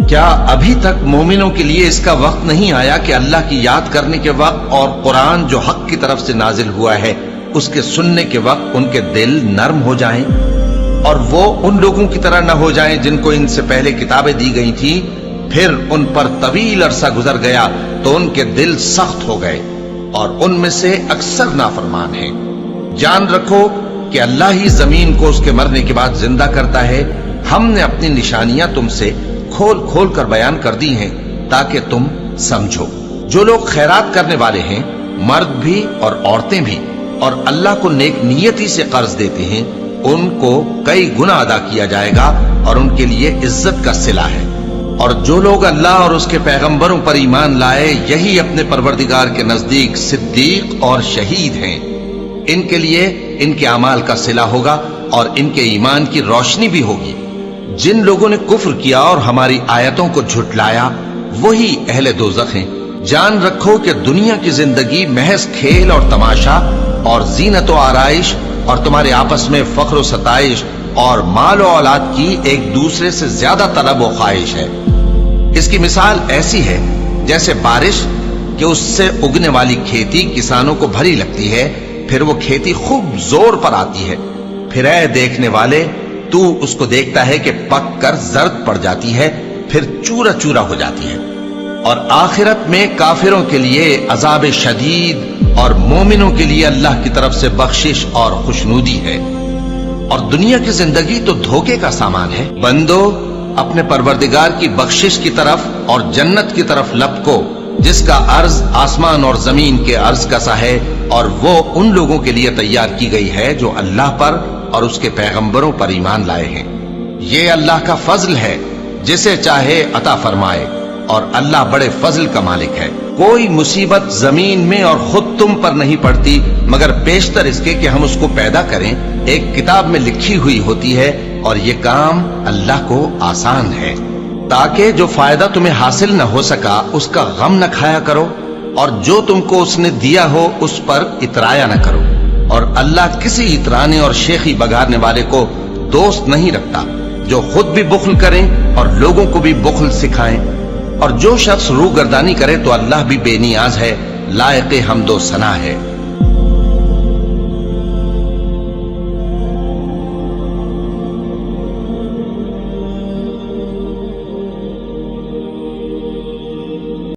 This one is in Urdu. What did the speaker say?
کیا ابھی تک مومنوں کے لیے اس کا وقت نہیں آیا کہ اللہ کی یاد کرنے کے وقت اور قرآن جو حق کی طرف سے نازل ہوا ہے اس کے سننے کے وقت ان کے دل نرم ہو جائیں اور وہ ان لوگوں کی طرح نہ ہو جائیں جن کو ان سے پہلے کتابیں دی گئی تھی، پھر ان پر طویل عرصہ گزر گیا تو ان کے دل سخت ہو گئے اور ان میں سے اکثر نافرمان ہیں۔ جان رکھو کہ اللہ ہی زمین کو اس کے مرنے کے بعد زندہ کرتا ہے۔ ہم نے اپنی نشانیاں تم سے کھول کھول کر بیان کر دی ہیں تاکہ تم سمجھو۔ جو لوگ خیرات کرنے والے ہیں، مرد بھی اور عورتیں بھی، اور اللہ کو نیک نیتی سے قرض دیتے ہیں، ان کو کئی گنا ادا کیا جائے گا اور ان کے لیے عزت کا صلہ ہے۔ اور جو لوگ اللہ اور اس کے پیغمبروں پر ایمان لائے، یہی اپنے پروردگار کے نزدیک صدیق اور شہید ہیں۔ ان کے لیے ان کے اعمال کا صلہ ہوگا اور ان کے ایمان کی روشنی بھی ہوگی۔ جن لوگوں نے کفر کیا اور ہماری آیتوں کو جھٹلایا وہی اہل دوزخ ہیں۔ جان رکھو کہ دنیا کی زندگی محض کھیل اور تماشا اور زینت و آرائش اور تمہارے آپس میں فخر و ستائش اور مال و اولاد کی ایک دوسرے سے زیادہ طلب و خواہش ہے۔ اس کی مثال ایسی ہے جیسے بارش کہ اس سے اگنے والی کھیتی کسانوں کو بھری لگتی ہے، پھر وہ کھیتی خوب زور پر آتی ہے، پھر اے دیکھنے والے تو اس کو دیکھتا ہے کہ پک کر زرد پڑ جاتی ہے، پھر چورا چورا ہو جاتی ہے۔ اور آخرت میں کافروں کے لیے عذاب شدید اور مومنوں کے لیے اللہ کی طرف سے بخشش اور خوشنودی ہے۔ اور دنیا کی زندگی تو دھوکے کا سامان ہے۔ بندو اپنے پروردگار کی بخشش کی طرف اور جنت کی طرف لپکو جس کا عرض آسمان اور زمین کے عرض کا سا ہے، اور وہ ان لوگوں کے لیے تیار کی گئی ہے جو اللہ پر اور اس کے پیغمبروں پر ایمان لائے ہیں۔ یہ اللہ کا فضل ہے، جسے چاہے عطا فرمائے، اور اللہ بڑے فضل کا مالک ہے۔ کوئی مصیبت زمین میں اور خود تم پر نہیں پڑتی مگر پیشتر اس کے کہ ہم اس کو پیدا کریں، ایک کتاب میں لکھی ہوئی ہوتی ہے، اور یہ کام اللہ کو آسان ہے۔ تاکہ جو فائدہ تمہیں حاصل نہ ہو سکا اس کا غم نہ کھایا کرو، اور جو تم کو اس نے دیا ہو اس پر اترایا نہ کرو۔ اور اللہ کسی اترانے اور شیخی بگارنے والے کو دوست نہیں رکھتا، جو خود بھی بخل کریں اور لوگوں کو بھی بخل سکھائیں۔ اور جو شخص روگردانی کرے تو اللہ بھی بے نیاز ہے، لائق حمد و ثنا ہے۔